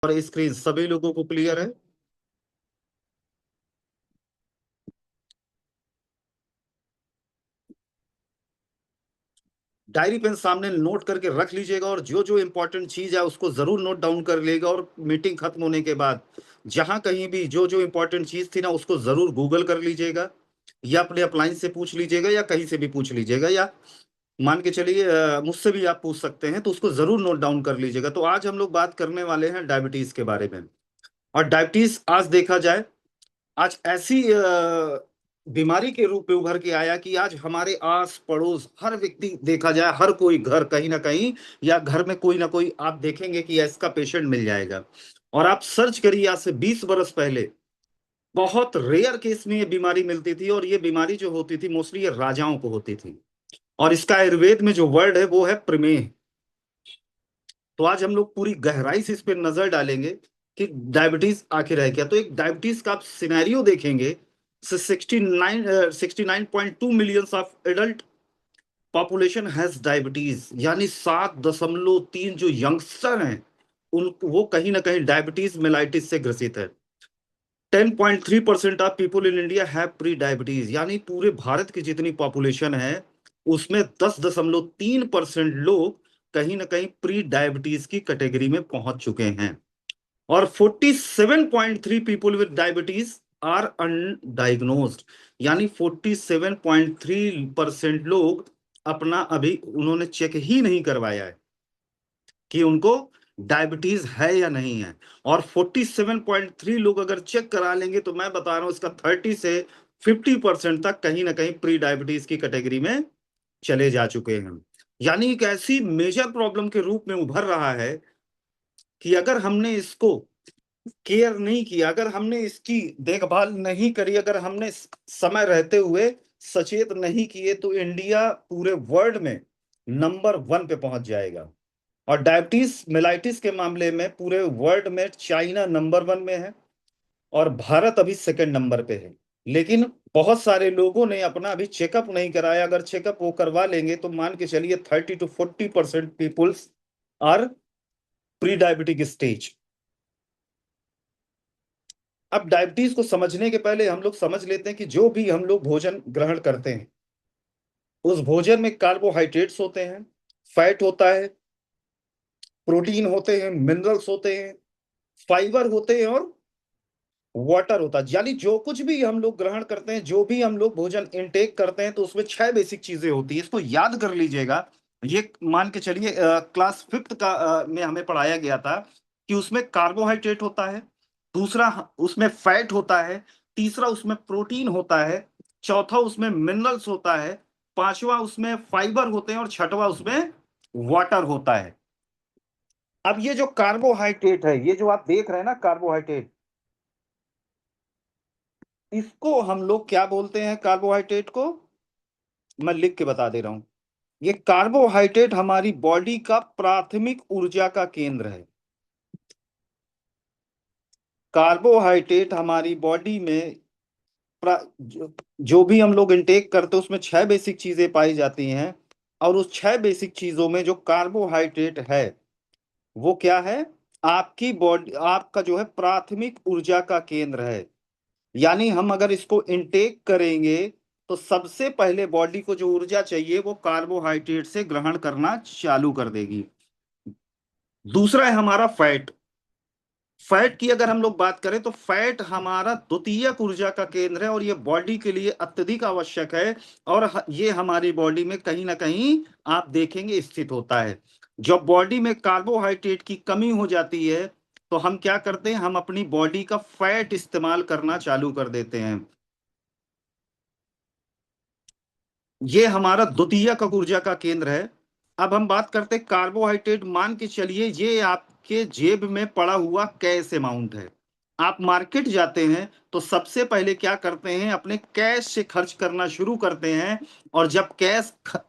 और स्क्रीन सभी लोगों को क्लियर है? डायरी पेन सामने नोट करके रख लीजिएगा और जो जो इंपॉर्टेंट चीज है उसको जरूर नोट डाउन कर लीजिएगा। और मीटिंग खत्म होने के बाद जहां कहीं भी जो जो इंपॉर्टेंट चीज थी ना उसको जरूर गूगल कर लीजिएगा, या अपने अपलाइन से पूछ लीजिएगा, या कहीं से भी पूछ लीजिएगा, या मान के चलिए मुझसे भी आप पूछ सकते हैं, तो उसको जरूर नोट डाउन कर लीजिएगा। तो आज हम लोग बात करने वाले हैं डायबिटीज के बारे में। और डायबिटीज आज देखा जाए, आज ऐसी बीमारी के रूप में उभर के आया कि आज हमारे आस पड़ोस हर व्यक्ति, देखा जाए हर कोई घर कहीं ना कहीं या घर में कोई ना कोई आप देखेंगे कि इसका पेशेंट मिल जाएगा। और आप सर्च करिए, आज से 20 बरस पहले बहुत रेयर केस में ये बीमारी मिलती थी, और ये बीमारी जो होती थी मोस्टली ये राजाओं को होती थी। और इसका आयुर्वेद में जो वर्ड है वो है प्रमेह। तो आज हम लोग पूरी गहराई से इस पर नजर डालेंगे कि डायबिटीज आखिर है क्या। तो एक डायबिटीज का आप सिनेरियो देखेंगे, 69.2 million of adult population has diabetes, यानी 7.3 जो यंगस्टर हैं उन वो कहीं ना कहीं डायबिटीज मेलाइटिस से ग्रसित है। 10.3% of people in India have pre diabetes, यानी पूरे भारत की जितनी पॉपुलेशन है उसमें 10.3% लोग कहीं ना कहीं प्री डायबिटीज की कैटेगरी में पहुंच चुके हैं। और 47.3 पीपल विद डायबिटीज आर अनडायग्नोज्ड, यानी 47.3% लोग अपना अभी उन्होंने चेक ही नहीं करवाया है कि उनको डायबिटीज है या नहीं है। और 47.3 लोग अगर चेक करा लेंगे तो मैं बता रहा हूं इसका 30 से 50% तक कहीं ना कहीं प्री डायबिटीज की कैटेगरी में चले जा चुके हैं। यानी एक ऐसी मेजर प्रॉब्लम के रूप में उभर रहा है कि अगर हमने इसको केयर नहीं किया, अगर हमने इसकी देखभाल नहीं करी, अगर हमने समय रहते हुए सचेत नहीं किए, तो इंडिया पूरे वर्ल्ड में नंबर 1 पे पहुंच जाएगा। और डायबिटीज मेलाइटिस के मामले में पूरे वर्ल्ड में चाइना नंबर 1 में है और भारत अभी सेकंड नंबर पे है। लेकिन बहुत सारे लोगों ने अपना अभी चेकअप नहीं कराया। अगर चेकअप वो करवा लेंगे तो मान के चलिए 30 to 40% peoples are pre diabetic stage. अब डायबिटीज को समझने के पहले हम लोग समझ लेते हैं कि जो भी हम लोग भोजन ग्रहण करते हैं उस भोजन में कार्बोहाइड्रेट्स होते हैं, फैट होता है, प्रोटीन होते हैं, मिनरल्स होते हैं, फाइबर होते हैं और वाटर होता है। यानी जो कुछ भी हम लोग ग्रहण करते हैं, जो भी हम लोग भोजन इनटेक करते हैं, तो उसमें 6 बेसिक चीजें होती है। इसको याद कर लीजिएगा। ये मान के चलिए क्लास 5th का में हमें पढ़ाया गया था कि उसमें कार्बोहाइड्रेट होता है, दूसरा उसमें फैट होता है, तीसरा उसमें प्रोटीन होता है, चौथा उसमें मिनरल्स होता है, पांचवा उसमें फाइबर होते हैं और छठवा उसमें वाटर होता है। अब ये जो कार्बोहाइड्रेट है, ये जो आप देख रहे हैं ना कार्बोहाइड्रेट, इसको हम लोग क्या बोलते हैं? कार्बोहाइड्रेट को मैं लिख के बता दे रहा हूं। ये कार्बोहाइड्रेट हमारी बॉडी का प्राथमिक ऊर्जा का केंद्र है। कार्बोहाइड्रेट हमारी बॉडी में जो भी हम लोग इनटेक करते हैं उसमें 6 बेसिक चीजें पाई जाती हैं। और उस 6 बेसिक चीजों में जो कार्बोहाइड्रेट है वो क्या है? आपकी बॉडी, आपका जो है प्राथमिक ऊर्जा का केंद्र है। यानी हम अगर इसको इनटेक करेंगे तो सबसे पहले बॉडी को जो ऊर्जा चाहिए वो कार्बोहाइड्रेट से ग्रहण करना चालू कर देगी। दूसरा है हमारा फैट। फैट की अगर हम लोग बात करें तो फैट हमारा द्वितीयक ऊर्जा का केंद्र है और ये बॉडी के लिए अत्यधिक आवश्यक है। और ये हमारी बॉडी में कहीं ना कहीं आप देखेंगे स्थित होता है। जब बॉडी में कार्बोहाइड्रेट की कमी हो जाती है तो हम क्या करते हैं? हम अपनी बॉडी का फैट इस्तेमाल करना चालू कर देते हैं। ये हमारा द्वितीयक ऊर्जा का केंद्र है। अब हम बात करते हैं कार्बोहाइड्रेट। मान के चलिए ये आपके जेब में पड़ा हुआ कैश अमाउंट है। आप मार्केट जाते हैं तो सबसे पहले क्या करते हैं? अपने कैश से खर्च करना शुरू करते हैं। और जब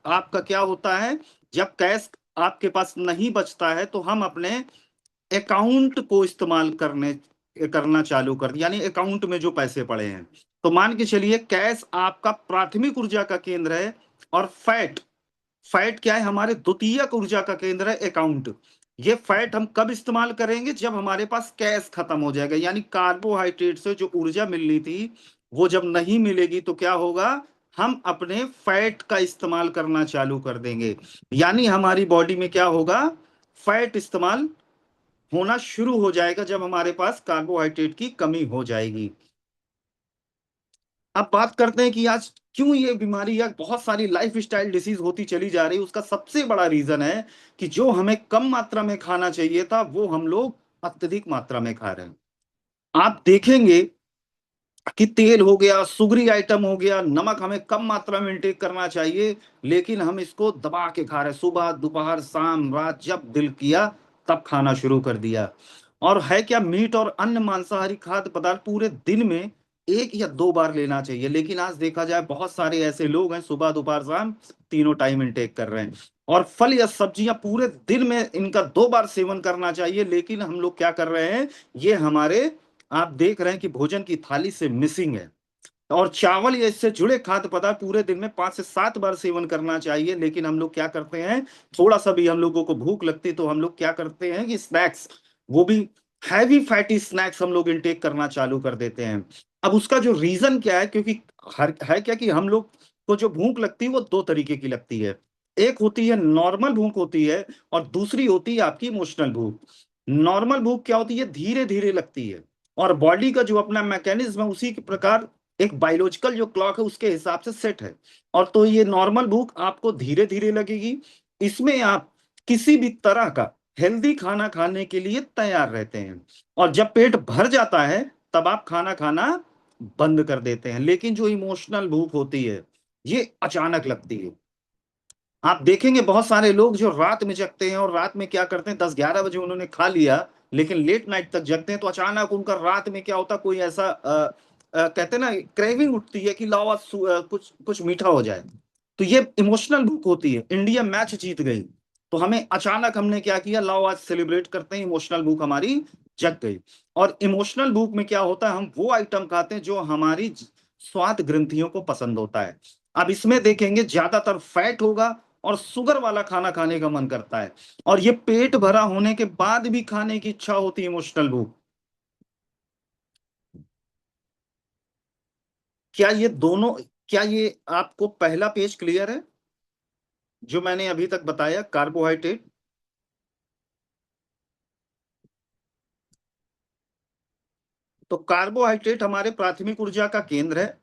आपका क्या होता है, जब कैश आपके पास नहीं बचता है तो हम अपने अकाउंट को इस्तेमाल करना चालू कर दिया, यानी अकाउंट में जो पैसे पड़े हैं। तो मान के चलिए कैश आपका प्राथमिक ऊर्जा का केंद्र है और फैट, फैट क्या है? हमारे द्वितीयक ऊर्जा का केंद्र है अकाउंट। ये फैट हम कब इस्तेमाल करेंगे? जब हमारे पास कैश खत्म हो जाएगा, यानी कार्बोहाइड्रेट से जो ऊर्जा मिलनी थी वो जब नहीं मिलेगी तो क्या होगा? हम अपने फैट का इस्तेमाल करना चालू कर देंगे, यानी हमारी बॉडी में क्या होगा? फैट इस्तेमाल होना शुरू हो जाएगा जब हमारे पास कार्बोहाइड्रेट की कमी हो जाएगी। अब बात करते हैं कि आज क्यों ये बीमारी या बहुत सारी लाइफस्टाइल डिसीज होती चली जा रही है। उसका सबसे बड़ा रीजन है कि जो हमें कम मात्रा में खाना चाहिए था वो हम लोग अत्यधिक मात्रा में खा रहे हैं। आप देखेंगे कि तेल हो गया, सुगरी आइटम हो गया, नमक हमें कम मात्रा में इंटेक करना चाहिए, लेकिन हम इसको दबा के खा रहे हैं। सुबह, दोपहर, शाम, रात, जब दिल किया तब खाना शुरू कर दिया। और है क्या, मीट और अन्य मांसाहारी खाद्य पदार्थ पूरे दिन में 1 या 2 बार लेना चाहिए, लेकिन आज देखा जाए बहुत सारे ऐसे लोग हैं सुबह, दोपहर, शाम तीनों टाइम इंटेक कर रहे हैं। और फल या सब्जियां पूरे दिन में इनका 2 बार सेवन करना चाहिए, लेकिन हम लोग क्या कर रहे हैं? ये हमारे, आप देख रहे हैं कि भोजन की थाली से मिसिंग है। और चावल या इससे जुड़े खाद्य पदार्थ पूरे दिन में 5 से 7 बार सेवन करना चाहिए, लेकिन हम लोग क्या करते हैं? थोड़ा सा भी हम लोगों को भूख लगती तो हम लोग क्या करते हैं कि स्नैक्स, वो भी हैवी फैटी स्नैक्स हम लोग इंटेक करना चालू कर देते हैं। अब उसका जो रीजन क्या है, क्योंकि हर है क्या कि हम लोग को जो भूख लगती है वो 2 तरीके की लगती है। एक होती है नॉर्मल भूख होती है, और दूसरी होती है आपकी इमोशनल भूख। नॉर्मल भूख क्या होती है? धीरे धीरे लगती है, और बॉडी का जो अपना मैकेनिज्म है उसी के प्रकार एक बायोलॉजिकल जो क्लॉक है उसके हिसाब से सेट है। और तो ये नॉर्मल भूख आपको धीरे धीरे लगेगी। इसमें आप किसी भी तरह का हेल्दी खाना खाने के लिए तैयार रहते हैं, और जब पेट भर जाता है तब आप खाना खाना बंद कर देते हैं। लेकिन जो इमोशनल भूख होती है ये अचानक लगती है। आप देखेंगे बहुत सारे लोग जो रात में जगते हैं और रात में क्या करते हैं, 10-11 बजे उन्होंने खा लिया लेकिन लेट नाइट तक जगते हैं, तो अचानक उनका रात में क्या होता, कोई ऐसा कहते हैं ना, क्रेविंग उठती है कि लाओ आज कुछ कुछ मीठा हो जाए। तो ये इमोशनल भूख होती है। इंडिया मैच जीत गई तो हमें अचानक हमने क्या किया, लाओ आज सेलिब्रेट करते हैं, इमोशनल भूख हमारी जग गई। और इमोशनल भूख में क्या होता है, हम वो आइटम खाते हैं जो हमारी स्वाद ग्रंथियों को पसंद होता है। अब इसमें देखेंगे ज्यादातर फैट होगा और शुगर वाला खाना खाने का मन करता है, और ये पेट भरा होने के बाद भी खाने की इच्छा होती है, इमोशनल भूख। क्या ये दोनों, क्या ये आपको पहला पेज क्लियर है जो मैंने अभी तक बताया, कार्बोहाइड्रेट? तो कार्बोहाइड्रेट हमारे प्राथमिक ऊर्जा का केंद्र है।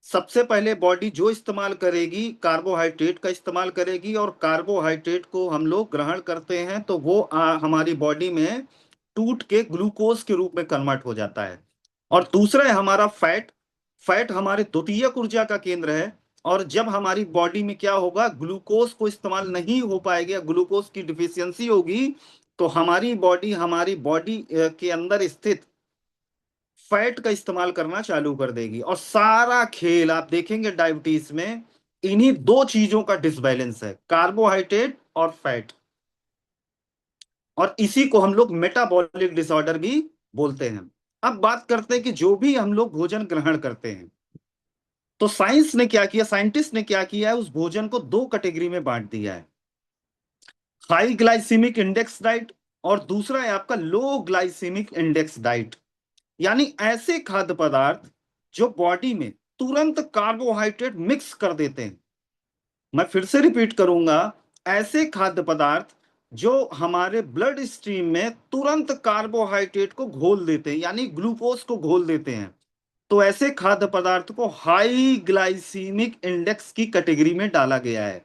सबसे पहले बॉडी जो इस्तेमाल करेगी कार्बोहाइड्रेट का इस्तेमाल करेगी, और कार्बोहाइड्रेट को हम लोग ग्रहण करते हैं तो वो हमारी बॉडी में टूट के ग्लूकोज के रूप में कन्वर्ट हो जाता है। और दूसरा है हमारा फैट। फैट हमारे द्वितीयक ऊर्जा का केंद्र है, और जब हमारी बॉडी में क्या होगा, ग्लूकोज को इस्तेमाल नहीं हो पाएगा, ग्लूकोज की डिफिशियंसी होगी, तो हमारी बॉडी के अंदर स्थित फैट का इस्तेमाल करना चालू कर देगी। और सारा खेल आप देखेंगे डायबिटीज में इन्हीं दो चीजों का डिसबैलेंस है, कार्बोहाइड्रेट और फैट। और इसी को हम लोग मेटाबॉलिक डिसऑर्डर भी बोलते हैं। अब बात करते हैं कि जो भी हम लोग भोजन ग्रहण करते हैं, तो साइंस ने क्या किया, साइंटिस्ट ने क्या किया है, उस भोजन को 2 कैटेगरी में बांट दिया है। हाई ग्लाइसीमिक इंडेक्स डाइट, और दूसरा है आपका लो ग्लाइसीमिक इंडेक्स डाइट। यानी ऐसे खाद्य पदार्थ जो बॉडी में तुरंत कार्बोहाइड्रेट मिक्स कर देते हैं। मैं फिर से रिपीट करूंगा, ऐसे खाद्य पदार्थ जो हमारे ब्लड स्ट्रीम में तुरंत कार्बोहाइड्रेट को घोल देते हैं, यानी ग्लूकोज को घोल देते हैं, तो ऐसे खाद्य पदार्थ को हाई ग्लाइसीमिक इंडेक्स की कैटेगरी में डाला गया है।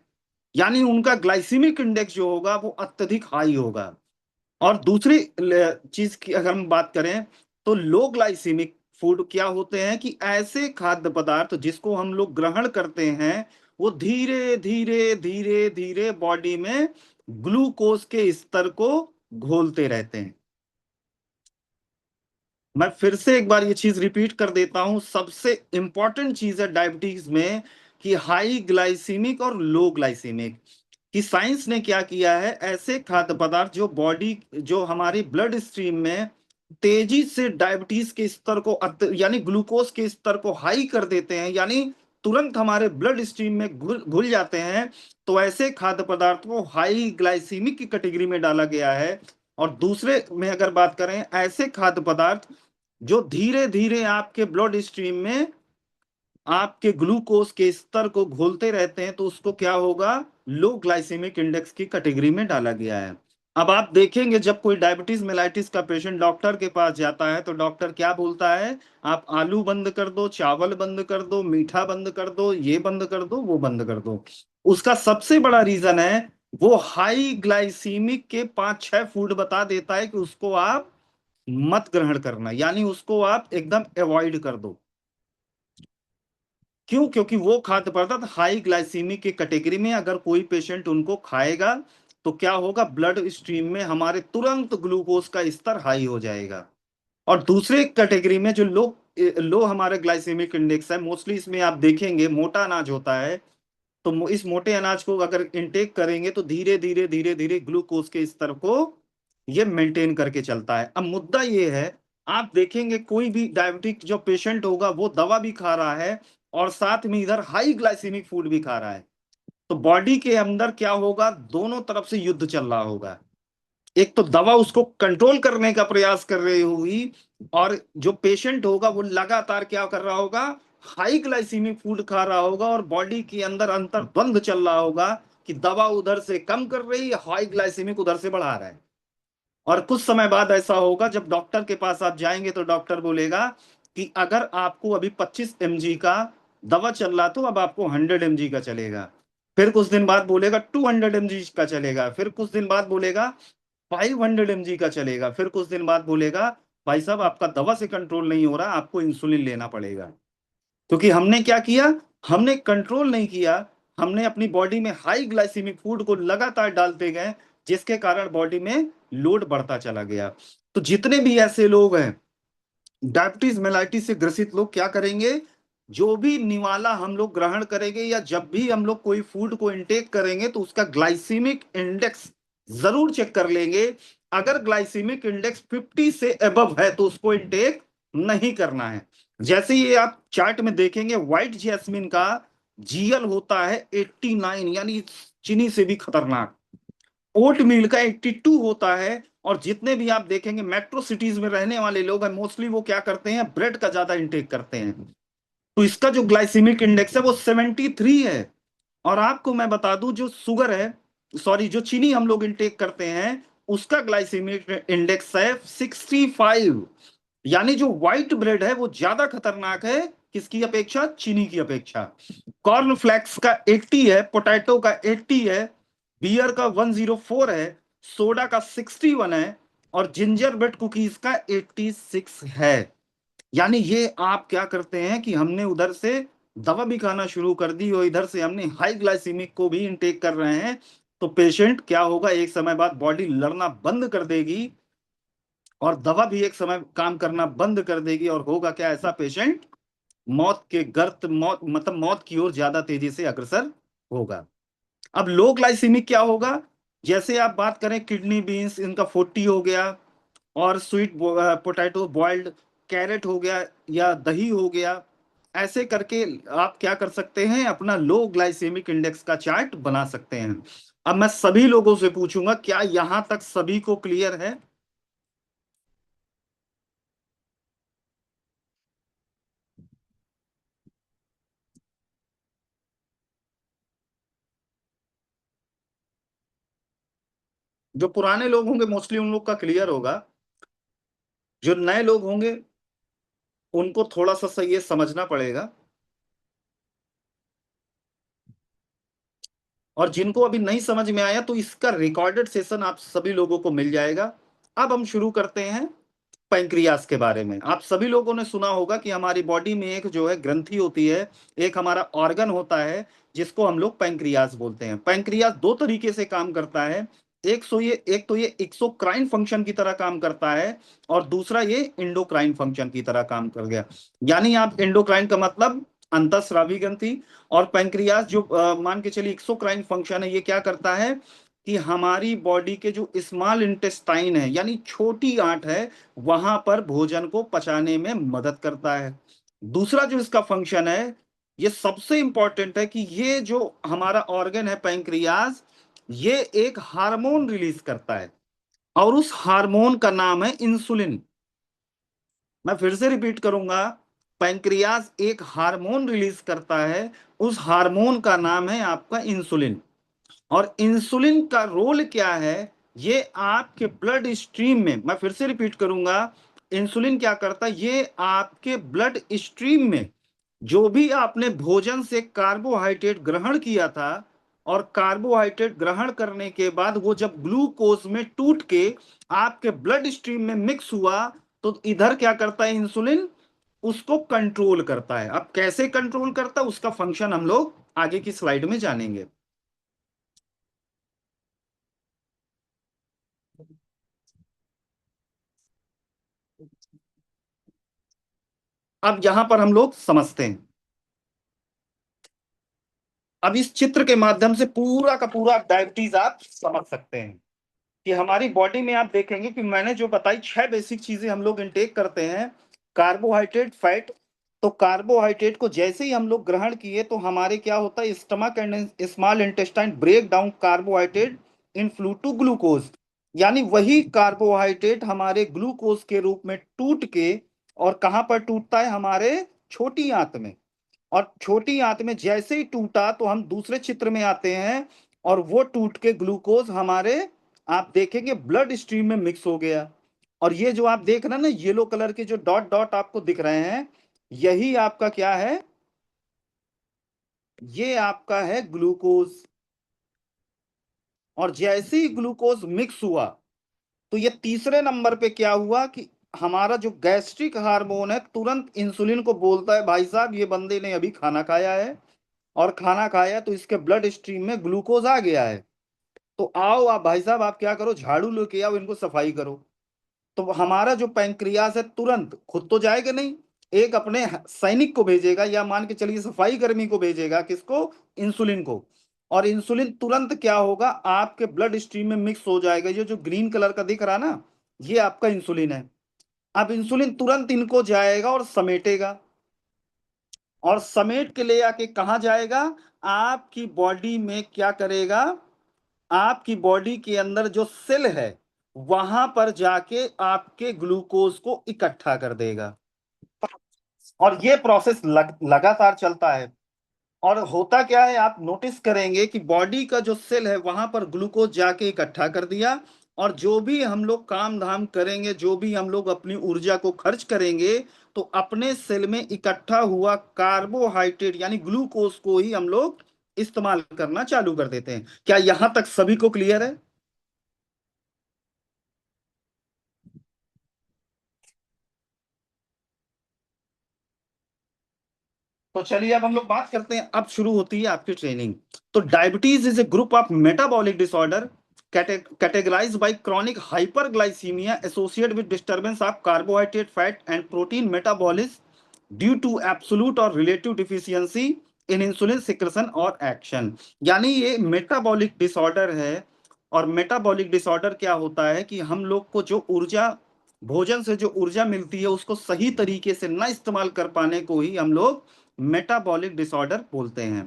यानी उनका ग्लाइसीमिक इंडेक्स जो होगा वो अत्यधिक हाई होगा। और दूसरी चीज की अगर हम बात करें, तो लो ग्लाइसीमिक फूड क्या होते हैं कि ऐसे खाद्य पदार्थ जिसको हम लोग ग्रहण करते हैं वो धीरे धीरे धीरे धीरे बॉडी में ग्लूकोज के स्तर को घोलते रहते हैं। मैं फिर से एक बार ये चीज रिपीट कर देता हूं, सबसे इंपॉर्टेंट चीज है डायबिटीज में कि हाई ग्लाइसीमिक और लो ग्लाइसीमिक। कि साइंस ने क्या किया है, ऐसे खाद्य पदार्थ जो बॉडी, जो हमारी ब्लड स्ट्रीम में तेजी से डायबिटीज के स्तर को यानी ग्लूकोज के स्तर को हाई कर देते हैं, यानी तुरंत हमारे ब्लड स्ट्रीम में घुल घुल जाते हैं, तो ऐसे खाद्य पदार्थ को हाई ग्लाइसीमिक की कैटेगरी में डाला गया है। और दूसरे में अगर बात करें, ऐसे खाद्य पदार्थ जो धीरे धीरे आपके ब्लड स्ट्रीम में आपके ग्लूकोज के स्तर को घोलते रहते हैं, तो उसको क्या होगा, लो ग्लाइसेमिक इंडेक्स की कैटेगरी में डाला गया है। अब आप देखेंगे जब कोई डायबिटीज मेलाइटिस का पेशेंट डॉक्टर के पास जाता है, तो डॉक्टर क्या बोलता है, आप आलू बंद कर दो, चावल बंद कर दो, मीठा बंद कर दो, ये बंद कर दो, वो बंद कर दो। उसका सबसे बड़ा रीजन है, वो हाई ग्लाइसीमिक के 5-6 फूड बता देता है कि उसको आप मत ग्रहण करना, यानी उसको आप एकदम अवॉइड कर दो। क्यों? क्योंकि वो खाद्य पदार्थ हाई ग्लाइसीमिक की कैटेगरी में, अगर कोई पेशेंट उनको खाएगा तो क्या होगा, ब्लड स्ट्रीम में हमारे तुरंत ग्लूकोज का स्तर हाई हो जाएगा। और दूसरे कैटेगरी में जो लो लो हमारे ग्लाइसेमिक इंडेक्स है, मोस्टली इसमें आप देखेंगे मोटा अनाज होता है, तो इस मोटे अनाज को अगर इंटेक करेंगे तो धीरे धीरे धीरे धीरे ग्लूकोज के स्तर को ये मेंटेन करके चलता है। अब मुद्दा ये है, आप देखेंगे कोई भी डायबिटिक जो पेशेंट होगा वो दवा भी खा रहा है और साथ में इधर हाई ग्लाइसेमिक फूड भी खा रहा है, तो बॉडी के अंदर क्या होगा, दोनों तरफ से युद्ध चल रहा होगा। एक तो दवा उसको कंट्रोल करने का प्रयास कर रही होगी, और जो पेशेंट होगा वो लगातार क्या कर रहा होगा, हाई ग्लाइसीमिक फूड खा रहा होगा, और बॉडी के अंदर अंतर द्वंद चल रहा होगा कि दवा उधर से कम कर रही है, हाई ग्लाइसीमिक उधर से बढ़ा रहा है। और कुछ समय बाद ऐसा होगा, जब डॉक्टर के पास आप जाएंगे तो डॉक्टर बोलेगा कि अगर आपको अभी 25 mg का दवा चल रहा, तो अब आपको 100 mg का चलेगा। फिर कुछ दिन बाद बोलेगा 200 mg का चलेगा। फिर कुछ दिन बाद बोलेगा 500 mg का चलेगा। फिर कुछ दिन बाद बोलेगा भाई साहब आपका दवा से कंट्रोल नहीं हो रहा, आपको इंसुलिन लेना पड़ेगा। क्योंकि हमने क्या किया, हमने कंट्रोल नहीं किया, हमने अपनी बॉडी में हाई ग्लाइसेमिक फूड को लगातार डालते गए, जिसके कारण बॉडी में लोड बढ़ता चला गया। तो जितने भी ऐसे लोग हैं डायबिटीज मेलाइटिस से ग्रसित लोग, क्या करेंगे, जो भी निवाला हम लोग ग्रहण करेंगे या जब भी हम लोग कोई फूड को इंटेक करेंगे, तो उसका ग्लाइसीमिक इंडेक्स जरूर चेक कर लेंगे। अगर ग्लाइसीमिक इंडेक्स 50 से अबव है तो उसको इंटेक नहीं करना है। जैसे ये आप चार्ट में देखेंगे, व्हाइट जैस्मिन का जीएल होता है 89, यानी चीनी से भी खतरनाक। ओट मील का 82 होता है। और जितने भी आप देखेंगे मेट्रो सिटीज में रहने वाले लोग हैं, मोस्टली वो क्या करते हैं, ब्रेड का ज्यादा इंटेक करते हैं, तो इसका जो ग्लाइसेमिक इंडेक्स है वो 73 है। और आपको मैं बता दूं, जो शुगर है, सॉरी जो चीनी हम लोग इंटेक करते हैं, उसका ग्लाइसेमिक इंडेक्स है 65। यानी जो व्हाइट ब्रेड है वो ज्यादा खतरनाक है, किसकी अपेक्षा, चीनी की अपेक्षा। कॉर्न फ्लेक्स का 80 है, पोटैटो का 80 है, बियर का 104 है, सोडा का 61 है, और जिंजर ब्रेड कुकीज का 86 है। यानी ये आप क्या करते हैं कि हमने उधर से दवा भी खाना शुरू कर दी और इधर से हमने हाई ग्लाइसीमिक को भी इंटेक कर रहे हैं, तो पेशेंट क्या होगा, एक समय बाद बॉडी लड़ना बंद कर देगी और दवा भी एक समय काम करना बंद कर देगी, और होगा क्या, ऐसा पेशेंट मौत के गर्त, मौत मतलब मौत की ओर ज्यादा तेजी से अग्रसर होगा। अब लो ग्लाइसीमिक क्या होगा, जैसे आप बात करें किडनी बीन्स, इनका 40 हो गया, और स्वीट पोटैटो बॉइल्ड, कैरेट हो गया, या दही हो गया, ऐसे करके आप क्या कर सकते हैं, अपना लो ग्लाइसेमिक इंडेक्स का चार्ट बना सकते हैं। अब मैं सभी लोगों से पूछूंगा, क्या यहां तक सभी को क्लियर है? जो पुराने लोग होंगे मोस्टली उन लोग का क्लियर होगा। जो नए लोग होंगे उनको थोड़ा सा सही ये समझना पड़ेगा, और जिनको अभी नहीं समझ में आया तो इसका रिकॉर्डेड सेशन आप सभी लोगों को मिल जाएगा। अब हम शुरू करते हैं पैंक्रियास के बारे में। आप सभी लोगों ने सुना होगा कि हमारी बॉडी में एक जो है ग्रंथि होती है, एक हमारा ऑर्गन होता है जिसको हम लोग पैंक्रियास बोलते हैं। पैंक्रियास दो तरीके से काम करता है, एक तो ये एक्सोक्राइन फंक्शन की तरह काम करता है, और दूसरा ये इंडोक्राइन फंक्शन की तरह काम कर गया। यानी आप इंडोक्राइन का मतलब अंतःस्रावी ग्रंथि, और पैंक्रियास जो मान के चलिए एक्सोक्राइन फंक्शन है, ये क्या करता है कि हमारी बॉडी के जो स्मॉल इंटेस्टाइन है, यानी छोटी आंत है, वहां पर भोजन को पचाने में मदद करता है। दूसरा जो इसका फंक्शन है, ये सबसे इंपॉर्टेंट है कि ये जो हमारा ऑर्गन है पैंक्रियाज, ये एक हार्मोन रिलीज करता है और उस हार्मोन का नाम है इंसुलिन। मैं फिर से रिपीट करूंगा, पैंक्रियाज एक हार्मोन रिलीज करता है, उस हार्मोन का नाम है आपका इंसुलिन। और इंसुलिन का रोल क्या है, ये आपके ब्लड स्ट्रीम में, मैं फिर से रिपीट करूंगा, इंसुलिन क्या करता है, ये आपके ब्लड स्ट्रीम में जो भी आपने भोजन से कार्बोहाइड्रेट ग्रहण किया था, और कार्बोहाइड्रेट ग्रहण करने के बाद वो जब ग्लूकोज में टूट के आपके ब्लड स्ट्रीम में मिक्स हुआ, तो इधर क्या करता है इंसुलिन, उसको कंट्रोल करता है। अब कैसे कंट्रोल करता है, उसका फंक्शन हम लोग आगे की स्लाइड में जानेंगे। अब यहां पर हम लोग समझते हैं। अब इस चित्र के माध्यम से पूरा का पूरा डायबिटीज आप समझ सकते हैं कि हमारी बॉडी में आप देखेंगे कि मैंने जो बताई 6 बेसिक चीजें हम लोग इनटेक करते हैं। Carbohydrate, fat. तो कार्बोहाइड्रेट को जैसे ही हम लोग ग्रहण किए तो हमारे क्या होता है, stomach and small intestine break down carbohydrate in flu to glucose, यानी वही कार्बोहाइड्रेट हमारे ग्लूकोज के रूप में टूट के, और कहां पर टूटता है, हमारे छोटी आंत में। और छोटी आंत में जैसे ही टूटा तो हम दूसरे चित्र में आते हैं, और वो टूट के ग्लूकोज हमारे, आप देखेंगे, ब्लड स्ट्रीम में मिक्स हो गया। और ये जो आप देख रहे हैं ना, येलो कलर के जो डॉट डॉट आपको दिख रहे हैं, यही आपका क्या है, ये आपका है ग्लूकोज। और जैसे ही ग्लूकोज मिक्स हुआ, तो ये तीसरे नंबर पे क्या हुआ कि हमारा जो गैस्ट्रिक हार्मोन है तुरंत इंसुलिन को बोलता है, भाई साहब ये बंदे ने अभी खाना खाया है, और खाना खाया तो इसके ब्लड स्ट्रीम में ग्लूकोज आ गया है। तो आओ आप भाई साहब, आप क्या करो, झाड़ू लेके आओ, इनको सफाई करो। तो हमारा जो पैंक्रियास है तुरंत खुद तो जाएगा नहीं, एक अपने सैनिक को भेजेगा, या मान के चलिए सफाई कर्मी को भेजेगा, किसको, इंसुलिन को। और इंसुलिन तुरंत क्या होगा, आपके ब्लड स्ट्रीम में मिक्स हो जाएगा। ये जो ग्रीन कलर का दिख रहा ना, ये आपका इंसुलिन है। अब इंसुलिन तुरंत इनको जाएगा और समेटेगा, और समेट के ले आके कहा जाएगा, आपकी बॉडी में क्या करेगा, आपकी बॉडी के अंदर जो सेल है वहां पर जाके आपके ग्लूकोज को इकट्ठा कर देगा। और ये प्रोसेस लगातार चलता है। और होता क्या है, आप नोटिस करेंगे कि बॉडी का जो सेल है वहां पर ग्लूकोज जाके इकट्ठा कर दिया, और जो भी हम लोग काम धाम करेंगे, जो भी हम लोग अपनी ऊर्जा को खर्च करेंगे, तो अपने सेल में इकट्ठा हुआ कार्बोहाइड्रेट यानी ग्लूकोज को ही हम लोग इस्तेमाल करना चालू कर देते हैं। क्या यहां तक सभी को क्लियर है? तो चलिए अब हम लोग बात करते हैं, अब शुरू होती है आपकी ट्रेनिंग। तो diabetes is a group of metabolic disorder categorized by chronic hyperglycemia associated with disturbance of carbohydrate, fat, and protein metabolism due to absolute or relative deficiency in insulin secretion और एक्शन। यानी ये metabolic disorder है। और metabolic disorder क्या होता है कि हम लोग को जो ऊर्जा, भोजन से जो ऊर्जा मिलती है उसको सही तरीके से न इस्तेमाल कर पाने को ही हम लोग मेटाबॉलिक डिसऑर्डर बोलते हैं।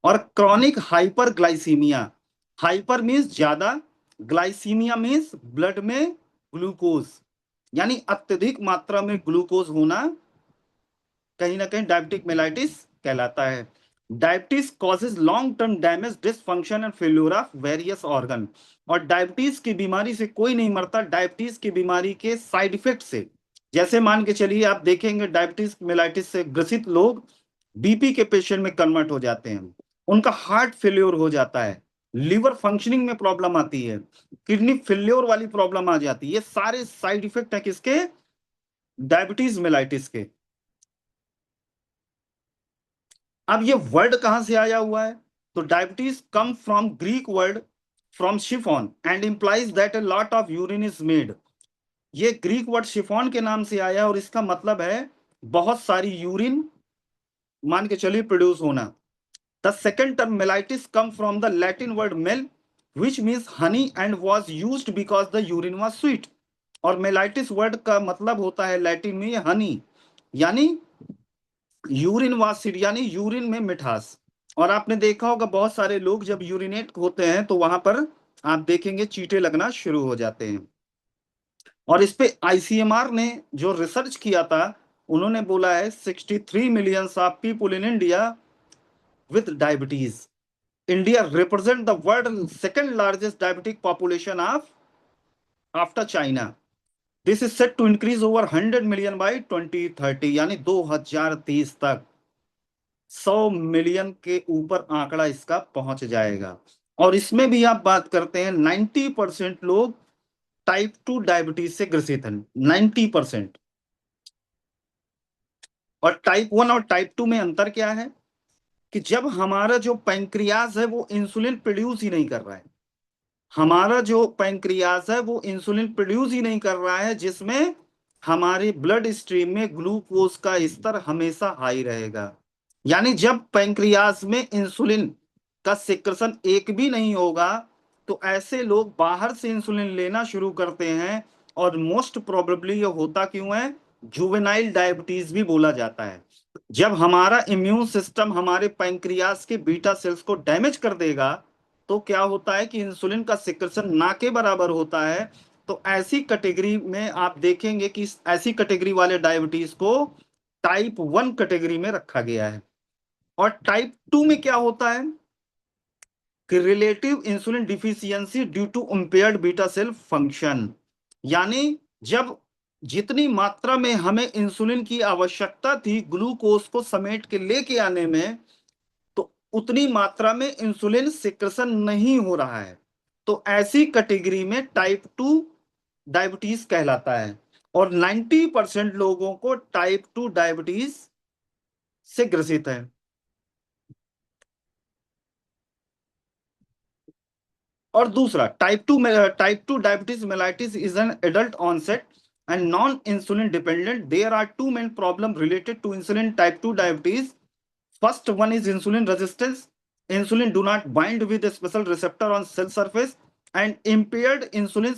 और क्रॉनिक हाइपरग्लाइसीमिया, हाइपर मीन्स ज्यादा, ग्लाइसीमिया मीन्स ब्लड में ग्लूकोज, यानी अत्यधिक मात्रा में ग्लूकोज होना, कहीं ना कहीं डायबिटिक मेलाइटिस कहलाता है। Diabetes causes long term damage, dysfunction and failure of various organ. और डायबिटीज की बीमारी से कोई नहीं मरता, डायबिटीज की बीमारी के साइड इफेक्ट से, जैसे मान के चलिए आप देखेंगे डायबिटीज मेलाइटिस से ग्रसित लोग बीपी के पेशेंट में कन्वर्ट हो जाते हैं, उनका हार्ट फेल्योर हो जाता है, लिवर फंक्शनिंग में प्रॉब्लम आती है, किडनी फेल्योर वाली प्रॉब्लम आ जाती है। ये सारे साइड इफेक्ट है किसके, डायबिटीज मेलाइटिस के। अब ये वर्ड कहां से आया हुआ है, तो diabetes come from Greek word from chiffon and implies that a lot of urine is made. ये ग्रीक वर्ड शिफॉन के नाम से आया, और इसका मतलब है बहुत सारी यूरिन, मान के चलिए, प्रोड्यूस होना। The second term mellitus come from the Latin word mel which means honey and was use because the urine was sweet. और मेलाइटिस वर्ड का मतलब होता है लैटिन में हनी, यानी यूरिन वासिड यानी यूरिन में मिठास। और आपने देखा होगा बहुत सारे लोग जब यूरिनेट होते हैं तो वहां पर आप देखेंगे चींटे लगना शुरू हो जाते हैं। और इस पे आईसीएमआर ने जो रिसर्च किया था, उन्होंने बोला है 63 million of people in India with diabetes. India represent the world second largest diabetic population of after China. This is set to increase over 100 million by 2030, यानी 2030 तक 100 मिलियन के ऊपर आंकड़ा इसका पहुंच जाएगा। और इसमें भी आप बात करते हैं 90% लोग टाइप 2 डायबिटीज से ग्रसित हैं, 90%। और टाइप 1 और टाइप 2 में अंतर क्या है कि जब हमारा जो पैंक्रियाज है वो इंसुलिन प्रोड्यूस ही नहीं कर रहा है, हमारा जो पैंक्रियाज है वो इंसुलिन प्रोड्यूस ही नहीं कर रहा है, जिसमें हमारे ब्लड स्ट्रीम में ग्लूकोज का स्तर हमेशा हाई रहेगा। यानी जब पैंक्रियाज में इंसुलिन का सिक्रेशन एक भी नहीं होगा तो ऐसे लोग बाहर से इंसुलिन लेना शुरू करते हैं। और मोस्ट प्रोबेबली ये होता क्यों है, जुवेनाइल डायबिटीज भी बोला जाता है। जब हमारा इम्यून सिस्टम हमारे पैंक्रियाज के बीटा सेल्स को डैमेज कर देगा तो क्या होता है कि इंसुलिन का सिक्रेशन ना के बराबर होता है। तो ऐसी कैटेगरी में आप देखेंगे कि ऐसी कैटेगरी वाले डायबिटीज को टाइप 1 कैटेगरी में रखा गया है। और टाइप 2 में क्या होता है कि relative insulin deficiency due to impaired beta cell function. यानी जब जितनी मात्रा में हमें इंसुलिन की आवश्यकता थी ग्लूकोज को समेट के लेके आने में, तो उतनी मात्रा में इंसुलिन सिक्रेशन नहीं हो रहा है। तो ऐसी कैटेगरी में टाइप 2 डायबिटीज कहलाता है। और 90% लोगों को टाइप 2 डायबिटीज से ग्रसित है। और दूसरा type two diabetes mellitus is an adult onset and non insulin dependent. There are two main problem related to insulin type 2 diabetes. First one is insulin resistance. Insulin do not bind with a special receptor on cell surface and impaired insulin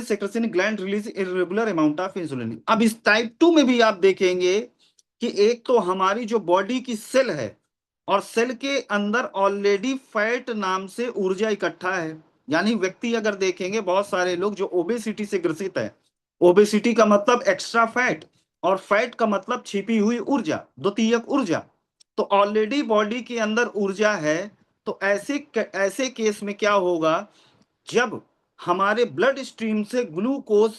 secretion gland release irregular amount of insulin. अब इस type 2 में भी आप देखेंगे कि एक तो हमारी जो बॉडी की सेल है और सेल के अंदर ऑलरेडी फैट नाम से ऊर्जा इकट्ठा है। यानी व्यक्ति अगर देखेंगे बहुत सारे लोग जो ओबेसिटी से ग्रसित है, ओबेसिटी का मतलब एक्स्ट्रा फैट और फैट का मतलब छिपी हुई ऊर्जा, द्वितीयक ऊर्जा। तो ऑलरेडी बॉडी के अंदर ऊर्जा है। तो ऐसे ऐसे केस में क्या होगा, जब हमारे ब्लड स्ट्रीम से ग्लूकोज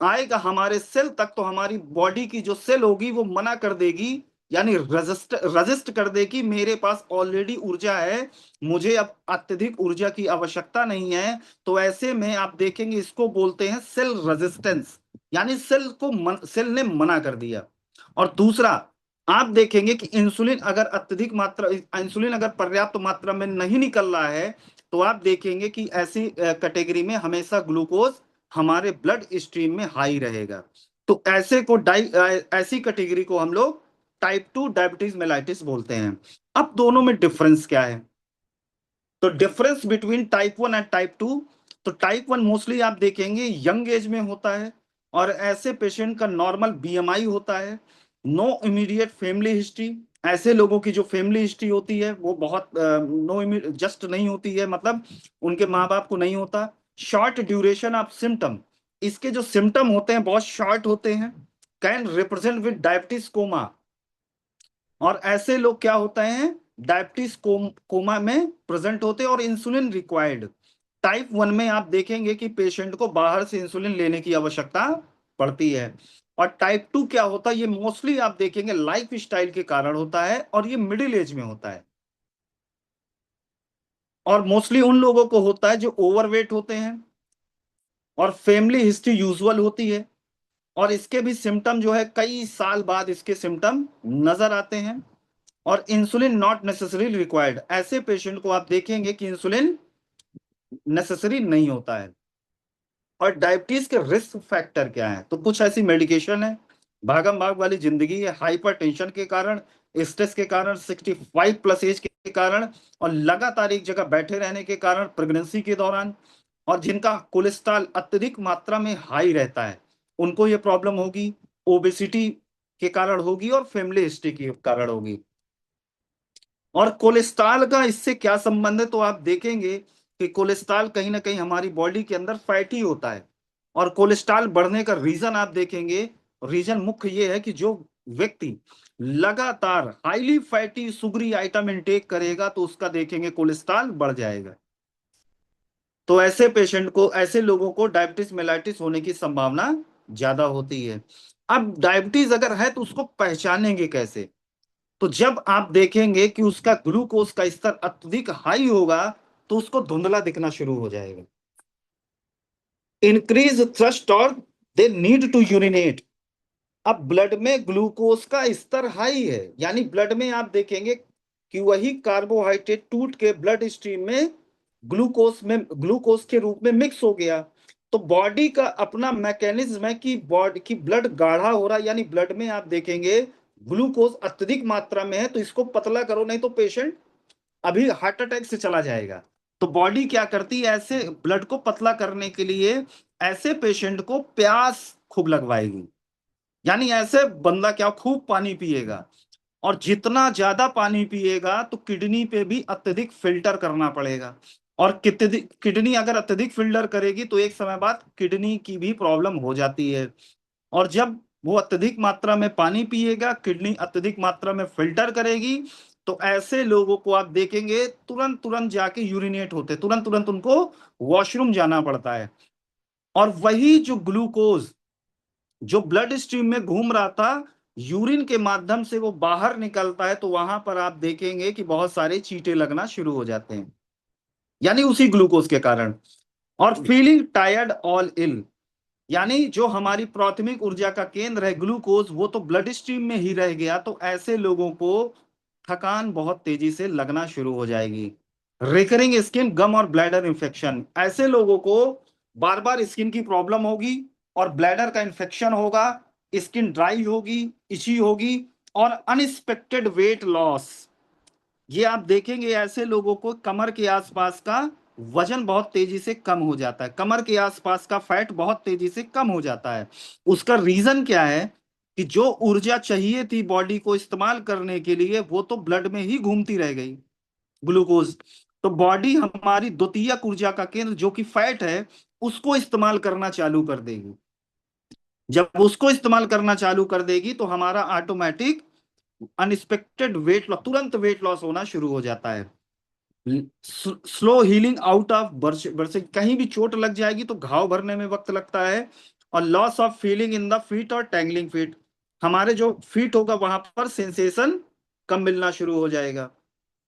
आएगा हमारे सेल तक तो हमारी बॉडी की जो सेल होगी वो मना कर देगी, यानी रजिस्ट कर देगी, मेरे पास ऑलरेडी ऊर्जा है, मुझे अब अत्यधिक ऊर्जा की आवश्यकता नहीं है। तो ऐसे में आप देखेंगे इसको बोलते हैं सेल रेजिस्टेंस, यानी सेल ने मना कर दिया। और दूसरा आप देखेंगे कि इंसुलिन अगर पर्याप्त मात्रा में नहीं निकल रहा है तो आप देखेंगे कि ऐसी कैटेगरी में हमेशा ग्लूकोज हमारे ब्लड स्ट्रीम में हाई रहेगा। तो ऐसी कैटेगरी को हम लोग टाइप 2 डायबिटीज मेलाइटिस बोलते हैं। अब दोनों में डिफरेंस क्या है, तो difference between type 1 and type 2, तो टाइप 1 मोस्टली आप देखेंगे यंग एज में होता है और ऐसे पेशेंट का नॉर्मल बीएमआई होता है। नो इमीडिएट फैमिली हिस्ट्री, ऐसे लोगों की जो फैमिली हिस्ट्री होती है वो बहुत नो जस्ट नहीं होती है, मतलब उनके माँ बाप को नहीं होता। शॉर्ट ड्यूरेशन ऑफ सिम्टम, इसके जो सिम्टम होते हैं बहुत शॉर्ट होते हैं। Can represent with diabetes coma, और ऐसे लोग क्या होते हैं डायबिटीज कोमा में प्रेजेंट होते हैं और इंसुलिन रिक्वायर्ड। टाइप 1 में आप देखेंगे कि पेशेंट को बाहर से इंसुलिन लेने की आवश्यकता पड़ती है। और टाइप 2 क्या होता है, ये मोस्टली आप देखेंगे लाइफ स्टाइल के कारण होता है और ये मिडिल एज में होता है। और मोस्टली उन लोगों को होता है जो ओवरवेट होते हैं और फैमिली हिस्ट्री यूजुअल होती है। और इसके भी सिम्टम जो है कई साल बाद इसके सिम्टम नजर आते हैं। और इंसुलिन नॉट नेसेसरी रिक्वायर्ड, ऐसे पेशेंट को आप देखेंगे कि इंसुलिन नेसेसरी नहीं होता है। और डायबिटीज के रिस्क फैक्टर क्या है, तो कुछ ऐसी मेडिकेशन है, भागम भाग वाली जिंदगी है, हाइपर टेंशन के कारण, स्ट्रेस के कारण, 65 प्लस एज के कारण, और लगातार एक जगह बैठे रहने के कारण प्रेगनेंसी के दौरान, और जिनका कोलेस्ट्रॉल अत्यधिक मात्रा में हाई रहता है उनको ये प्रॉब्लम होगी। ओबेसिटी के कारण होगी और फैमिली हिस्ट्री के कारण होगी। और कोलेस्ट्रॉल का इससे क्या संबंध है, तो आप देखेंगे कि कोलेस्ट्रॉल कहीं ना कहीं हमारी बॉडी के अंदर फैटी होता है। और कोलेस्ट्रॉल बढ़ने का रीजन आप देखेंगे, रीजन मुख्य ये है कि जो व्यक्ति लगातार highly fatty Sugri item intake करेगा तो उसका देखेंगे कोलेस्ट्रॉल बढ़ जाएगा। तो ऐसे पेशेंट को, ऐसे लोगों को डायबिटीज मेलाइटिस होने की संभावना ज्यादा होती है। अब डायबिटीज अगर है तो उसको पहचानेंगे कैसे? तो जब आप देखेंगे कि उसका ग्लूकोज का स्तर अत्यधिक हाई होगा तो उसको धुंधला दिखना शुरू हो जाएगा। इंक्रीज थ्रस्ट और दे नीड टू यूरिनेट। अब ब्लड में ग्लूकोज का स्तर हाई है, यानी ब्लड में आप देखेंगे कि वही कार्बोहाइड्रेट टूट के ब्लड स्ट्रीम में ग्लूकोज के रूप में मिक्स हो गया। तो बॉडी का अपना मैकेनिज्म है कि बॉडी की ब्लड गाढ़ा हो रहा है, यानी ब्लड में आप देखेंगे ग्लूकोज अत्यधिक मात्रा में है, तो इसको पतला करो नहीं तो पेशेंट अभी हार्ट अटैक से चला जाएगा। तो बॉडी क्या करती है, ऐसे ब्लड को पतला करने के लिए ऐसे पेशेंट को प्यास खूब लगवाएगी। यानी ऐसे बंदा क्या खूब पानी पिएगा, और जितना ज्यादा पानी पिएगा तो किडनी पे भी अत्यधिक फिल्टर करना पड़ेगा। और किडनी अगर अत्यधिक फिल्टर करेगी तो एक समय बाद किडनी की भी प्रॉब्लम हो जाती है। और जब वो अत्यधिक मात्रा में पानी पिएगा, किडनी अत्यधिक मात्रा में फिल्टर करेगी, तो ऐसे लोगों को आप देखेंगे तुरंत तुरंत जाके यूरिनेट होते, तुरंत तुरंत उनको वॉशरूम जाना पड़ता है। और वही जो ग्लूकोज जो ब्लड स्ट्रीम में घूम रहा था, यूरिन के माध्यम से वो बाहर निकलता है, तो वहां पर आप देखेंगे कि बहुत सारे चींटे लगना शुरू हो जाते हैं, यानी उसी ग्लूकोज के कारण। और फीलिंग टायर्ड ऑल इल, यानी जो हमारी प्राथमिक ऊर्जा का केंद्र है ग्लूकोज, वो तो ब्लड स्ट्रीम में ही रह गया, तो ऐसे लोगों को थकान बहुत तेजी से लगना शुरू हो जाएगी। रिकरिंग स्किन गम और ब्लैडर इंफेक्शन, ऐसे लोगों को बार बार स्किन की प्रॉब्लम होगी और ब्लैडर का इंफेक्शन होगा, स्किन ड्राई होगी, इची होगी। और अनएक्सपेक्टेड वेट लॉस, ये आप देखेंगे ऐसे लोगों को कमर के आसपास का वजन बहुत तेजी से कम हो जाता है, कमर के आसपास का फैट बहुत तेजी से कम हो जाता है। उसका रीजन क्या है कि जो ऊर्जा चाहिए थी बॉडी को इस्तेमाल करने के लिए वो तो ब्लड में ही घूमती रह गई, ग्लूकोज। तो बॉडी हमारी द्वितीयक ऊर्जा का केंद्र जो कि फैट है उसको इस्तेमाल करना चालू कर देगी। जब उसको इस्तेमाल करना चालू कर देगी तो हमारा ऑटोमेटिक अनएक्सपेक्टेड वेट लॉस, तुरंत वेट लॉस होना शुरू हो जाता है। स्लो हीलिंग आउट ऑफ बर्स, कहीं भी चोट लग जाएगी तो घाव भरने में वक्त लगता है। और loss of feeling in the feet और टैंगलिंग फीट, हमारे जो फीट होगा वहां पर सेंसेशन कम मिलना शुरू हो जाएगा।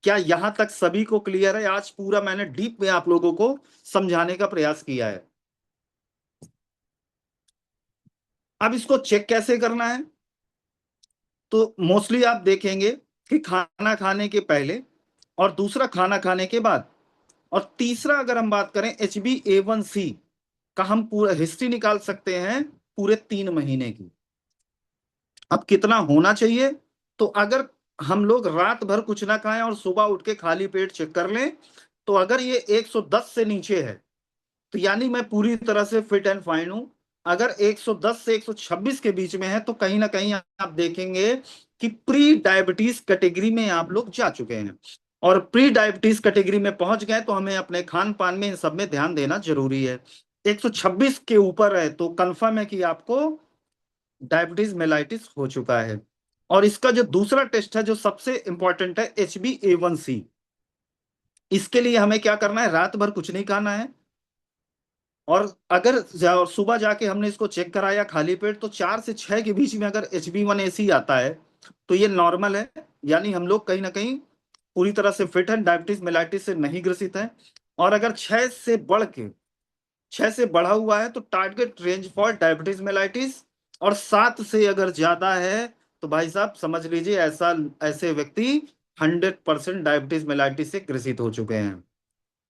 क्या यहां तक सभी को क्लियर है? आज पूरा मैंने डीप में आप लोगों को समझाने का प्रयास किया है। अब इसको चेक कैसे करना है? तो मोस्टली आप देखेंगे कि खाना खाने के पहले, और दूसरा खाना खाने के बाद, और तीसरा अगर हम बात करें HbA1c का, हम पूरा हिस्ट्री निकाल सकते हैं पूरे 3 महीने की। अब कितना होना चाहिए? तो अगर हम लोग रात भर कुछ ना खाएं और सुबह उठ के खाली पेट चेक कर लें, तो अगर ये 110 से नीचे है तो यानी मैं पूरी तरह से फिट एंड फाइन हूं। अगर 110 से 126 के बीच में है तो कहीं ना कहीं आप देखेंगे कि प्री डायबिटीज कैटेगरी में आप लोग जा चुके हैं। और प्री डायबिटीज कैटेगरी में पहुंच गए तो हमें अपने खान पान में इन सब में ध्यान देना जरूरी है। 126 के ऊपर है तो कंफर्म है कि आपको डायबिटीज मेलाइटिस हो चुका है। और इसका जो दूसरा टेस्ट है जो सबसे इंपॉर्टेंट है HbA1c, इसके लिए हमें क्या करना है? रात भर कुछ नहीं खाना है। और अगर सुबह जाके हमने इसको चेक कराया खाली पेट तो 4 से 6 के बीच में अगर HbA1c आता है तो ये नॉर्मल है, यानी हम लोग कहीं ना कहीं पूरी तरह से फिट है, डायबिटीज मेलाइटिस से नहीं ग्रसित है। और अगर 6 से बढ़ा हुआ है तो target range for diabetes mellitus. और 7 से अगर ज्यादा है तो भाई साहब समझ लीजिए ऐसा ऐसे व्यक्ति 100% डायबिटीज मेलाइटिस से ग्रसित हो चुके हैं।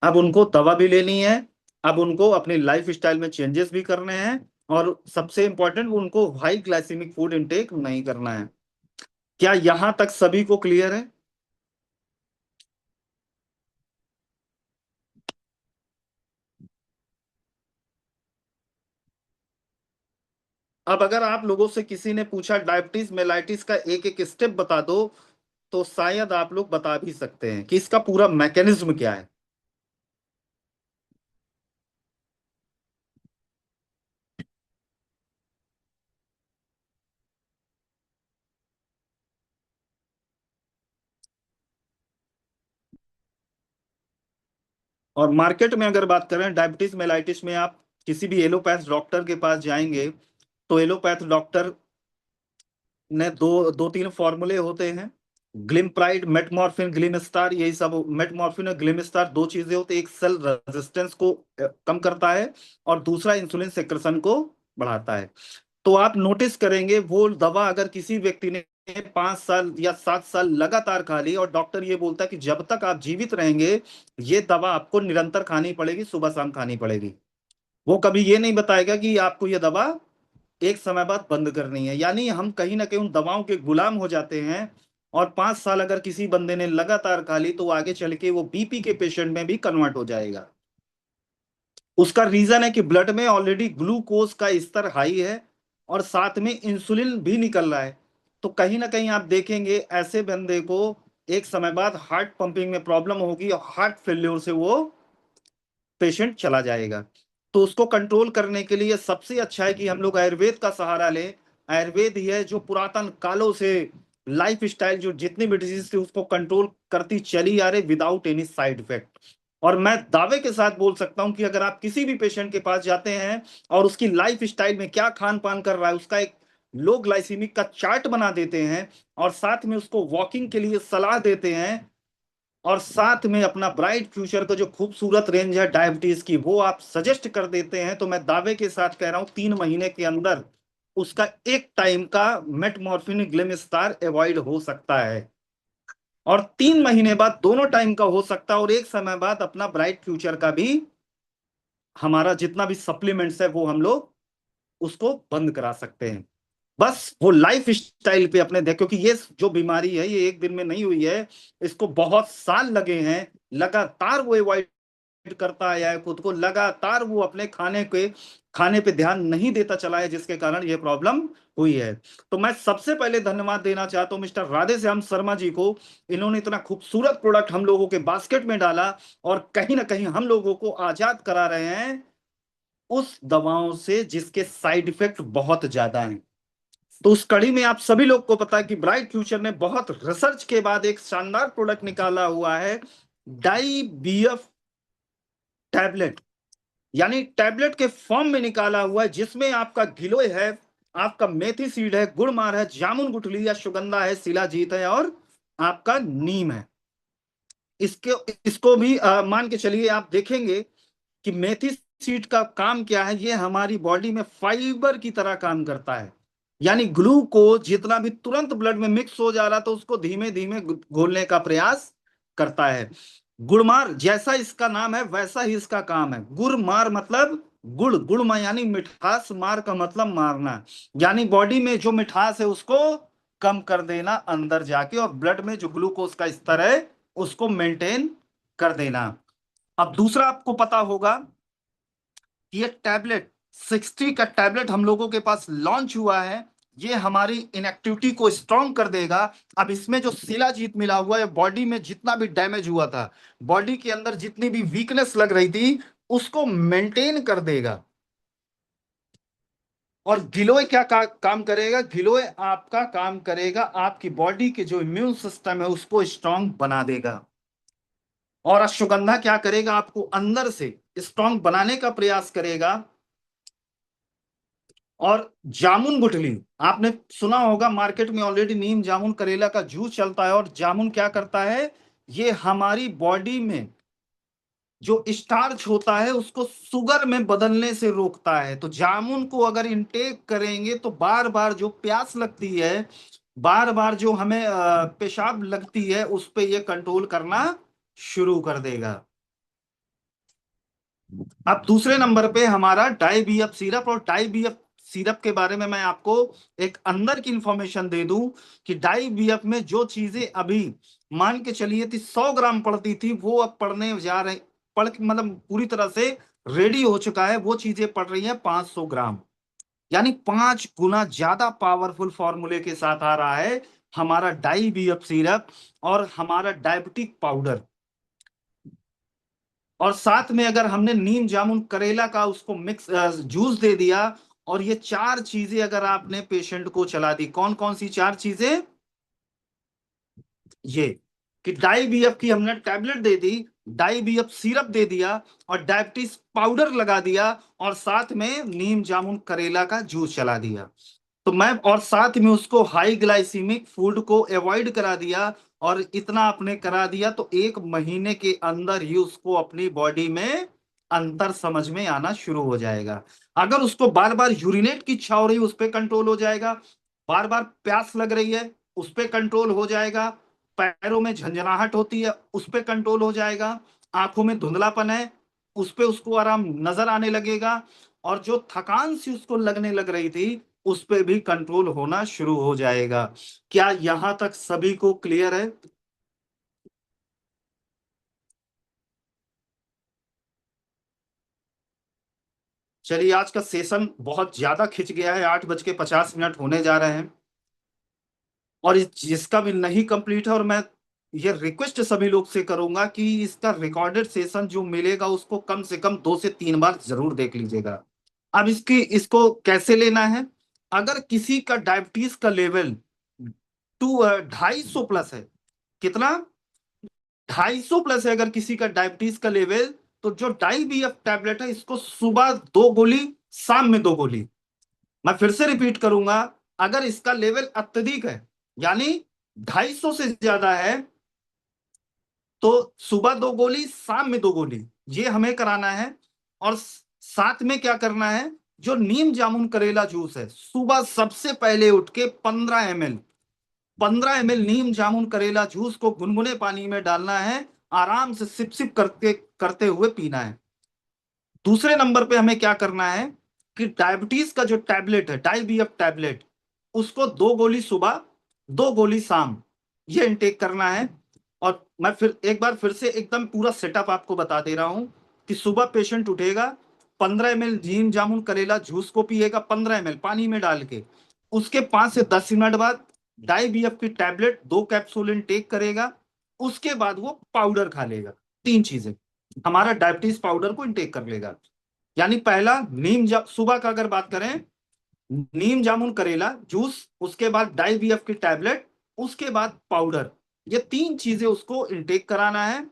अब उनको दवा भी लेनी है, अब उनको अपनी लाइफ स्टाइल में चेंजेस भी करने हैं, और सबसे इंपॉर्टेंट उनको हाई ग्लाइसेमिक फूड इंटेक नहीं करना है। क्या यहां तक सभी को क्लियर है? अब अगर आप लोगों से किसी ने पूछा डायबिटीज मेलाइटिस का एक एक स्टेप बता दो, तो शायद आप लोग बता भी सकते हैं कि इसका पूरा मैकेनिज्म क्या है। और मार्केट में अगर बात करें डायबिटीज मेलाइटिस में, आप किसी भी एलोपैथ डॉक्टर के पास जाएंगे तो एलोपैथ डॉक्टर ने दो तीन फॉर्मूले होते हैं। ग्लिमप्राइड, मेटमॉर्फिन, ग्लिमस्टार, यही सब। मेटमॉर्फिन और ग्लिमस्टार दो चीजें होती है, एक सेल रेजिस्टेंस को कम करता है और दूसरा इंसुलिन सेक्रेशन को बढ़ाता है। तो आप नोटिस करेंगे वो दवा अगर किसी व्यक्ति ने 5 साल या 7 साल लगातार खा ली और डॉक्टर ये बोलता है कि जब तक आप जीवित रहेंगे ये दवा आपको निरंतर खानी पड़ेगी, सुबह शाम खानी पड़ेगी, वो कभी ये नहीं बताएगा कि आपको ये दवा एक समय बाद बंद करनी है। यानी हम कहीं ना कहीं उन दवाओं के गुलाम हो जाते हैं। और 5 साल अगर किसी बंदे ने लगातार खा ली तो आगे चल के वो बीपी के पेशेंट में भी कन्वर्ट हो जाएगा। उसका रीजन है कि ब्लड में ऑलरेडी ग्लूकोज का स्तर हाई है और साथ में इंसुलिन भी निकल रहा है। तो कहीं ना कहीं आप देखेंगे ऐसे बंदे को एक समय बाद हार्ट पंपिंग में प्रॉब्लम होगी और हार्ट फेल्योर से वो पेशेंट चला जाएगा। तो उसको कंट्रोल करने के लिए सबसे अच्छा है कि हम लोग आयुर्वेद का सहारा लें। आयुर्वेद ही है जो पुरातन कालों से लाइफ स्टाइल जो जितनी भी डिजीज थी उसको कंट्रोल करती चली आ रही विदाउट एनी साइड इफेक्ट। और मैं दावे के साथ बोल सकता हूं कि अगर आप किसी भी पेशेंट के पास जाते हैं और उसकी लाइफ स्टाइल में क्या खान पान कर रहा है उसका एक लो ग्लाइसीमिक का चार्ट बना देते हैं और साथ में उसको वॉकिंग के लिए सलाह देते हैं और साथ में अपना ब्राइट फ्यूचर का जो खूबसूरत रेंज है डायबिटीज की वो आप सजेस्ट कर देते हैं, तो मैं दावे के साथ कह रहा हूं 3 महीने के अंदर उसका एक टाइम का मेटमॉर्फिन ग्लिमस्टार अवॉइड हो सकता है। और 3 महीने बाद दोनों टाइम का हो सकता है और एक समय बाद अपना ब्राइट फ्यूचर का भी हमारा जितना भी सप्लीमेंट्स है वो हम लोग उसको बंद करा सकते हैं। बस वो लाइफ स्टाइल पे अपने देख, क्योंकि ये जो बीमारी है ये एक दिन में नहीं हुई है, इसको बहुत साल लगे हैं। लगातार वो अवॉइड करता आया है खुद को, लगातार वो अपने खाने पे ध्यान नहीं देता चला है जिसके कारण ये प्रॉब्लम हुई है। तो मैं सबसे पहले धन्यवाद देना चाहता हूं मिस्टर राधेश्याम शर्मा जी को। इन्होंने इतना खूबसूरत प्रोडक्ट हम लोगों के बास्केट में डाला और कहीं ना कहीं हम लोगों को आजाद करा रहे हैं उस दवाओं से जिसके साइड इफेक्ट बहुत ज्यादा हैं। तो उस कड़ी में आप सभी लोग को पता है कि ब्राइट फ्यूचर ने बहुत रिसर्च के बाद एक शानदार प्रोडक्ट निकाला हुआ है, डाई बीएफ टैबलेट। यानी टैबलेट के फॉर्म में निकाला हुआ है जिसमें आपका गिलोय है, आपका मेथी सीड है, गुड़मार है, जामुन गुठली या सुगंधा है, शिलाजीत है और आपका नीम है। इसके इसको भी मान के चलिए आप देखेंगे कि मेथी सीड का काम क्या है, ये हमारी बॉडी में फाइबर की तरह काम करता है। यानी ग्लूकोज जितना भी तुरंत ब्लड में मिक्स हो जा रहा तो उसको धीमे धीमे घोलने का प्रयास करता है। गुड़मार जैसा इसका नाम है वैसा ही इसका काम है। गुड़मार मतलब गुड़ यानी मिठास, मार का मतलब मारना, यानी बॉडी में जो मिठास है उसको कम कर देना अंदर जाके और ब्लड में जो ग्लूकोज का स्तर है उसको मेंटेन कर देना। अब दूसरा आपको पता होगा कि ये टैबलेट 60 का टैबलेट हम लोगों के पास लॉन्च हुआ है, ये हमारी इनएक्टिविटी को स्ट्रांग कर देगा। अब इसमें जो शिलाजीत मिला हुआ है बॉडी में जितना भी डैमेज हुआ था, बॉडी के अंदर जितनी भी वीकनेस लग रही थी उसको मेंटेन कर देगा। और गिलोय क्या काम करेगा, गिलोय आपका काम करेगा आपकी बॉडी के जो इम्यून सिस्टम है उसको स्ट्रांग बना देगा। और अश्वगंधा क्या करेगा, आपको अंदर से स्ट्रांग बनाने का प्रयास करेगा। और जामुन गुठली आपने सुना होगा, मार्केट में ऑलरेडी नीम जामुन करेला का जूस चलता है। और जामुन क्या करता है, ये हमारी बॉडी में जो स्टार्च होता है उसको शुगर में बदलने से रोकता है। तो जामुन को अगर इंटेक करेंगे तो बार बार जो प्यास लगती है, बार बार जो हमें पेशाब लगती है उस पे ये कंट्रोल करना शुरू कर देगा। अब दूसरे नंबर पे हमारा डाईबीएफ सिरप। और डाईबीएफ सिरप के बारे में मैं आपको एक अंदर की इंफॉर्मेशन दे दूं कि डाईबीएफ में जो चीजें अभी मान के चलिए थी 100 ग्राम पड़ती थी वो अब पड़ने जा रहे, पड़ मतलब पूरी तरह से रेडी हो चुका है, वो चीजें पड़ रही हैं 500 ग्राम। यानी 5 गुना ज्यादा पावरफुल फॉर्मूले के साथ आ रहा है हमारा डाई बीएफ सिरप और हमारा डायबिटिक पाउडर। और साथ में अगर हमने नीम जामुन करेला का उसको मिक्स जूस दे दिया, और ये 4 चीजें अगर आपने पेशेंट को चला दी, कौन कौन सी 4 चीजें? ये कि डाई बीएफ की हमने टैबलेट दे दी, डाई बीएफ सिरप दे दिया, और डायबिटीज पाउडर लगा दिया, और साथ में नीम जामुन करेला का जूस चला दिया। तो मैं और साथ में उसको हाई ग्लाइसीमिक फूड को अवॉइड करा दिया, और इतना आपने करा दिया तो 1 महीने के अंदर ही उसको अपनी बॉडी में अंतर समझ में आना शुरू हो जाएगा। अगर उसको बार बार यूरिनेट की इच्छा हो रही है, उस पर कंट्रोल हो जाएगा। बार बार प्यास लग रही है, उस पर कंट्रोल हो जाएगा। पैरों में झंझनाहट होती है, उस पर कंट्रोल हो जाएगा। आंखों में धुंधलापन है, उस पे उसको आराम नजर आने लगेगा। और जो थकान सी उसको लगने लग रही थी, उस पे भी कंट्रोल होना शुरू हो जाएगा। क्या यहां तक सभी को क्लियर है? चलिए, आज का सेशन बहुत ज्यादा खिंच गया है, 8:50 होने जा रहे हैं। और जिसका भी नहीं कंप्लीट है, और मैं ये रिक्वेस्ट सभी लोग से करूंगा कि इसका रिकॉर्डेड सेशन जो मिलेगा उसको कम से कम 2 से 3 बार जरूर देख लीजिएगा। अब इसको कैसे लेना है? अगर किसी का डायबिटीज का लेवल 250 प्लस है, कितना? 250 प्लस है अगर किसी का डायबिटीज का लेवल, तो जो डाई बीएफ टैबलेट है इसको सुबह 2 गोली, शाम में 2 गोली। मैं फिर से रिपीट करूंगा, अगर इसका लेवल अत्यधिक है, यानी 250 से ज्यादा है, तो सुबह 2 गोली, शाम में 2 गोली, ये हमें कराना है। और साथ में क्या करना है, जो नीम जामुन करेला जूस है, सुबह सबसे पहले उठ के 15 ml नीम जामुन करेला जूस को गुनगुने पानी में डालना है, आराम से सिप सिप करके करते हुए पीना है। दूसरे नंबर पे हमें क्या करना है कि डायबिटीज का जो टैबलेट है, डाईबीएफ टैबलेट, उसको 2 गोली सुबह, 2 गोली शाम, ये इनटेक करना है। और मैं फिर एक बार फिर से एकदम पूरा सेटअप आपको बता दे रहा हूं कि सुबह पेशेंट उठेगा, 15 ml नीम जामुन करेला जूस को पिएगा, 15 ml पानी में डाल के। उसके 5 से 10 मिनट बाद डाईबीएफ की टैबलेट 2 कैप्सूल इनटेक करेगा। उसके बाद वो पाउडर खा लेगा। 3 चीजें, हमारा डायबिटीज पाउडर को इनटेक कर लेगा। यानी पहला सुबह का अगर बात करें, नीम जामुन करेला जूस, उसके बाद डाईबीएफ की टैबलेट, उसके बाद पाउडर, ये 3 चीजें उसको इनटेक कराना है।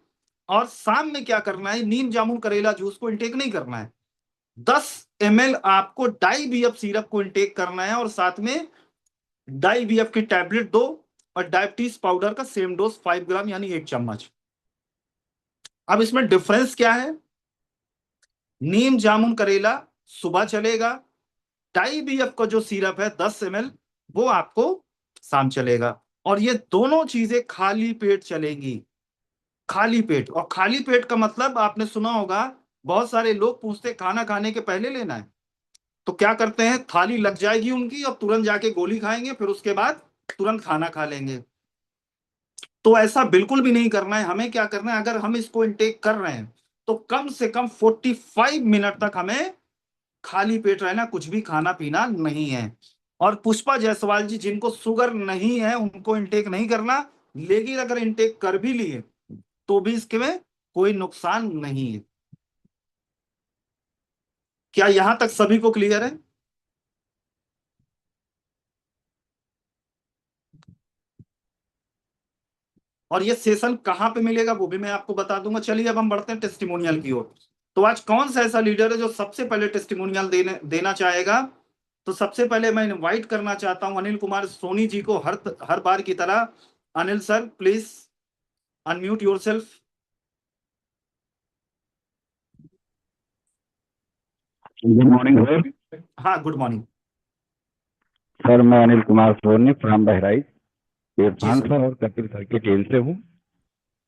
और शाम में क्या करना है, नीम जामुन करेला जूस को इनटेक नहीं करना है, 10 ml आपको डाईबीएफ सिरप को इनटेक करना है, और साथ में डाईबीएफ की टैबलेट 2, और डायबिटीज पाउडर का सेम डोज 5 ग्राम यानी 1 चम्मच। अब इसमें डिफरेंस क्या है? नीम जामुन करेला सुबह चलेगा, डाईबीएफ का जो सिरप है 10 ml, वो आपको शाम चलेगा। और ये दोनों चीजें खाली पेट चलेंगी। खाली पेट, और खाली पेट का मतलब आपने सुना होगा, बहुत सारे लोग पूछते खाना खाने के पहले लेना है, तो क्या करते हैं, थाली लग जाएगी उनकी और तुरंत जाके गोली खाएंगे, फिर उसके बाद तुरंत खाना खा लेंगे। तो ऐसा बिल्कुल भी नहीं करना है। हमें क्या करना है, अगर हम इसको इनटेक कर रहे हैं, तो कम से कम 45 मिनट तक हमें खाली पेट रहना, कुछ भी खाना पीना नहीं है। और पुष्पा जायसवाल जी, जिनको शुगर नहीं है उनको इनटेक नहीं करना, लेकिन अगर इनटेक कर भी लिए तो भी इसके में कोई नुकसान नहीं है। क्या यहां तक सभी को क्लियर है? और ये सेशन कहाँ पे मिलेगा वो भी मैं आपको बता दूंगा। चलिए अब हम बढ़ते हैं टेस्टिमोनियल की ओर। तो आज कौन सा ऐसा लीडर है जो सबसे पहले टेस्टिमोनियल देना चाहेगा? तो सबसे पहले मैं इनवाइट करना चाहता हूं अनिल कुमार सोनी जी को, हर हर बार की तरह। Anil sir, please unmute yourself. Good morning sir. हाँ, गुड मॉर्निंग। सर मैं अनिल कुमार सोनी फ्रॉम बहराइच, जी इरफान सर। सर और कपिल सर की टीम से हूँ।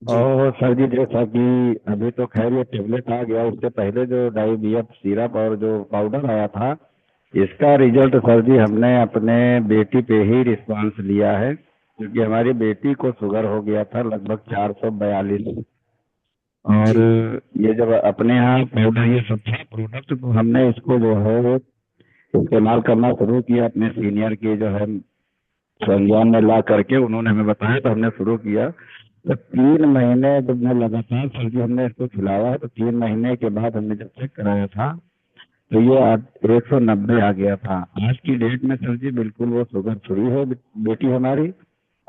जी और सर जी जैसा कि अभी तो खैर ये टेबलेट आ गया, उससे पहले जो डाईबीएफ सिरप और जो पाउडर आया था, इसका रिजल्ट सर जी हमने अपने बेटी पे ही रिस्पांस लिया है, क्योंकि हमारी बेटी को शुगर हो गया था लगभग 442। और जी ये जब अपने यहाँ पाउडर ये सब था प्रोडक्ट, तो हमने इसको जो है इस्तेमाल करना शुरू किया अपने सीनियर के जो है संज्ञान में ला करके, उन्होंने हमें बताया तो हमने शुरू किया। तो 3 महीने जब मैं लगातार सर जी हमने इसको खिलाया, तो 3 महीने के बाद हमने जब चेक कराया था तो ये 190 आ गया था। आज की डेट में सर जी बिल्कुल वो शुगर फ्री है बेटी हमारी,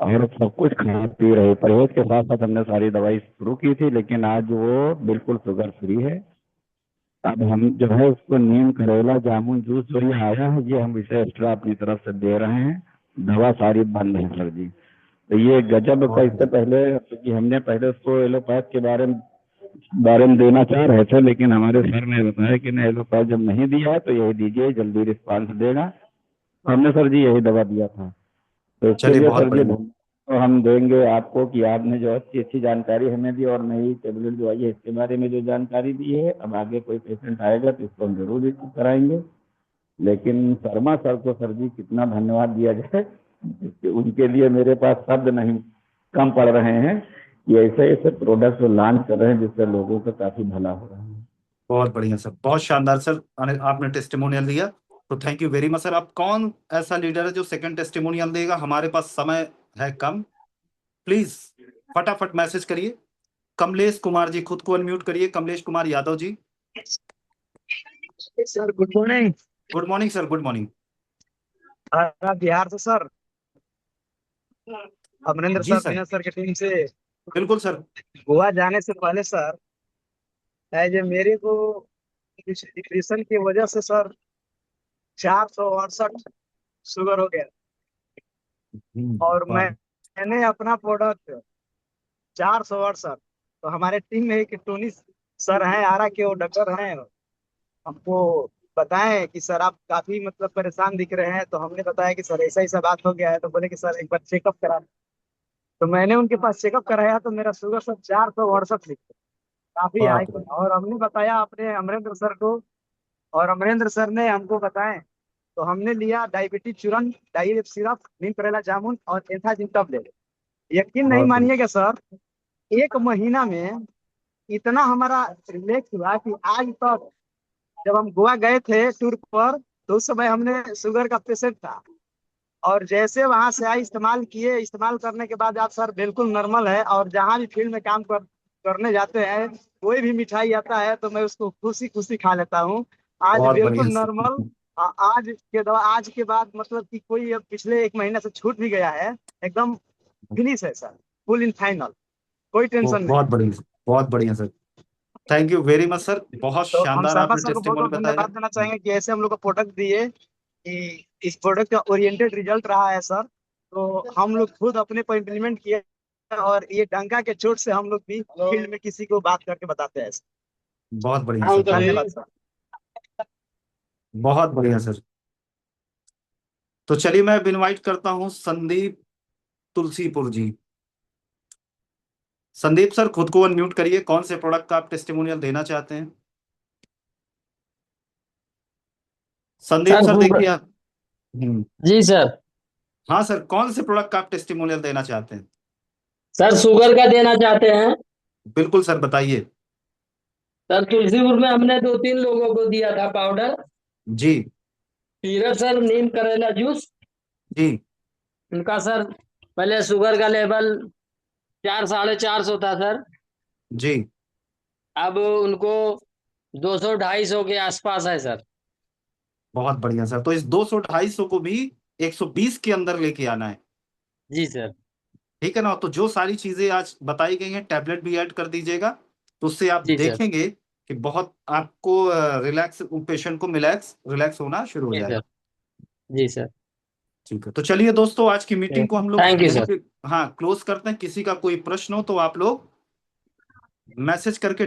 और सब कुछ खा पी रही। परहेज के साथ साथ हमने सारी दवाई शुरू की थी, लेकिन आज वो बिल्कुल शुगर फ्री है। अब हम जो है उसको नीम करेला जामुन जूस जो ये आया है, ये हम इसे एक्स्ट्रा अपनी तरफ से दे रहे हैं। दवा सारी बंद है सर जी। तो ये गजब का, बहुत इससे पहले कि हमने पहले उसको एलोपैथ के बारे में देना चाह रहे थे, लेकिन हमारे सर ने बताया कि नहीं, एलोपैथ जब नहीं दिया है तो यही दीजिए, जल्दी रिस्पांस देगा। हमने सर जी यही दवा दिया था। तो इसके चलिए, लिए बहुत सर जी बढ़िया। तो हम देंगे आपको कि आपने जो अच्छी अच्छी जानकारी हमें दी, और नई टेबलेट जो आई है इसके बारे में जो जानकारी दी है। अब आगे कोई पेशेंट आएगा तो इसको हम जरूर रिसीव कराएंगे। लेकिन शर्मा सर को सर जी कितना धन्यवाद दिया जाए, कि उनके लिए मेरे पास शब्द नहीं कम पड़ रहे हैं। ये ऐसे ऐसे प्रोडक्ट लॉन्च कर रहे हैं जिससे लोगों का काफी भला हो रहा है। बहुत बढ़िया सर, बहुत शानदार सर। आपने टेस्टिमोनियल दिया, तो thank you very much sir. आप कौन ऐसा लीडर है जो सेकंड टेस्टिमोनियल देगा? हमारे पास समय है कम, प्लीज फटाफट मैसेज करिए। कमलेश कुमार जी, खुद को अनम्यूट करिए। Kamlesh Kumar Yadav ji. Sir good morning. Good morning sir, good morning. Bihar से sir, Amarinder ji sir, sir, Dinesh sir की टीम से बिल्कुल सर। गोवा जाने से पहले सर, है जो मेरे को डिप्रेशन की वजह से सर 468 शुगर हो गया। और वाह, मैंने अपना प्रोडक्ट 468, तो हमारे टीम में एक टोनी सर हैं, आरा के वो डॉक्टर हैं, हमको बताएं कि सर आप काफी मतलब परेशान दिख रहे हैं। तो हमने बताया कि सर ऐसा ऐसा बात हो गया है। तो बोले कि सर एक बार चेकअप करा। तो मैंने उनके पास चेकअप कराया तो मेरा शुगर सर 468 लिखा, काफी हाई बाप रे। था। और हमने बताया अपने अमरेंद्र सर को, और अमरेंद्र सर ने हमको बताएं। तो हमने लिया डायबिटीज चूरन, डाई सिरप, नीम करेला जामुन और एंथाजिन टैबलेट। यकीन नहीं बहुत बढ़िया। मानिएगा सर, 1 महीना में इतना हमारा रिलैक्स हुआ कि आज तक, जब हम गोवा गए थे टूर पर, तो उस समय हमने शुगर का पेशेंट था। और जैसे वहां से आए, इस्तेमाल किए, इस्तेमाल करने के बाद आप सर बिल्कुल नॉर्मल है। और जहां भी फील्ड में काम करने जाते हैं, कोई भी मिठाई आता है तो मैं उसको खुशी खुशी खा लेता हूँ। आज बहुत बढ़िया बिल्कुल नॉर्मल। सर। आज के बाद मतलब कि कोई अब पिछले 1 महीने से छूट भी गया है, एकदम फिनिश है सर, फुल इन फाइनल, कोई वो टेंशन नहीं। बहुत बढ़िया सर, बहुत बढ़िया sir. Thank you very much sir, बहुत तो हम शानदार शर्मा आपने सर को बहुत टेस्टिमोनी बहुत बताया। धन्यवाद देना चाहेंगे कि ऐसे हम लोग को प्रोडक्ट दिए, कि इस प्रोडक्ट का ओरिएंटेड रिजल्ट रहा है सर। तो हम लोग खुद अपने पर इम्प्लीमेंट किए, और ये डंका के चोट से हम लोग भी फील्ड में किसी को बात करके बताते हैं। बहुत बढ़िया सर, बहुत धन्यवाद सर। बहुत बढ़िया सर। तो चलिए, मैं अब इनवाइट करता हूँ संदीप तुलसीपुर जी। संदीप सर, खुद को अनम्यूट करिए। कौन से प्रोडक्ट का आप टेस्टिमोनियल देना चाहते हैं? Sandeep sir sir sugar. देखिए आप। जी सर। हाँ सर, कौन से प्रोडक्ट का आप टेस्टिमोनियल देना चाहते हैं? सर शुगर का देना चाहते हैं। बिल्कुल सर, बताइए। सर तुलसीपुर में हमने 2-3 लोगों को दिया था पाउडर। जी। सीरप सर, नीम करेला जूस। जी। उनका सर पहले शुगर का लेवल 400-450 था सर। जी। अब उनको 200-250 के आसपास है सर। बहुत बढ़िया सर। तो इस 200-250 को भी 120 के अंदर लेके आना है। जी सर। ठीक है ना? तो जो सारी चीजें आज बताई गई हैं, टैबलेट भी ऐड कर दीजिएगा। तो उससे आप जी सर। देखेंगे कि बहुत आपको रिलैक्स, पेशेंट को रिलैक्स होना शुरू हो जी सर। जाएगा। जी सर। ठीक है, तो चलिए दोस्तों, आज की मीटिंग को हम लोग थैंक यू यहीं सर। पे हाँ क्लोज करते हैं। किसी का कोई प्रश्न हो तो आप लोग मैसेज करके